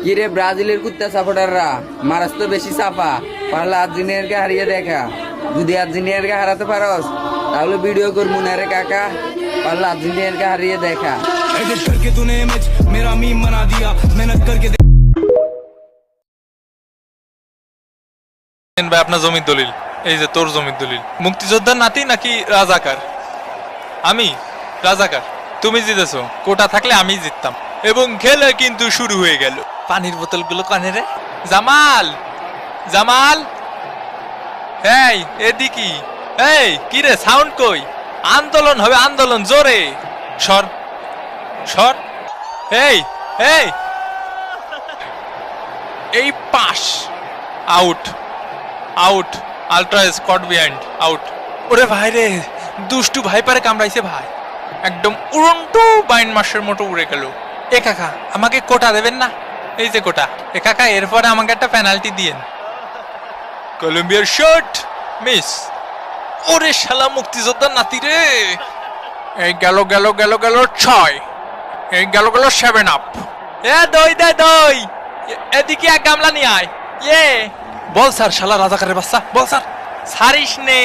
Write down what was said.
কিরে ব্রাজিলের কুত্তা সাপোর্টাররা মারাস তো বেশি চাপা, পারলে আর্জেন্টিনাকে হারিয়ে দেখা। যদি আর্জেন্টিনাকে হারাতে পারস তাহলে ভিডিও করবো না রে কাকা, পারলে আর্জেন্টিনাকে হারিয়ে দেখা। एडिट करके तूने इमेज मेरा मीम बना दिया मेहनत करके ভাই আপনার জমির দলিল, এই যে তোর জমির দলিল। মুক্তিযোদ্ধার নাতি নাকি রাজাকার? আমি রাজাকার। তুমি জিতেছো, কোটা থাকলে আমি জিততাম। এবং খেলা কিন্তু শুরু হয়ে গেল। পানির বোতলগুলো কানে রে। জামাল, জামাল, এই এদিকে। এই কি রে, সাউন্ড কই? আন্দোলন হবে, আন্দোলন, জোরে সর সর। এই এই এই pass, out out, ultra Scott behind, out. ওরে ভাই রে, দুষ্টু ভাই পারে কামড়াইছে ভাই, একদম উড়ন্টু বাইন মাসের মতো উড়ে গেল। এ কাকা আমাকে কোটা দেবেন না? এই যে কোটা। এ কাকা এরপরে আমাকে একটা পেনাল্টি দিয়েন। কলম্বিয়ার শট মিস। ওরে শালা মুক্তিযোদ্ধার নাতি রে। এই গেল গেল গেল গেল 6, এই গেল গেল 7 আপ। এ দই দে দই, এদিকে এক গামলা নিয়ে আয়। ইয়ে বল স্যার, শালা রাজাকারের বাচ্চা, বল স্যার। ছাড়িস নে।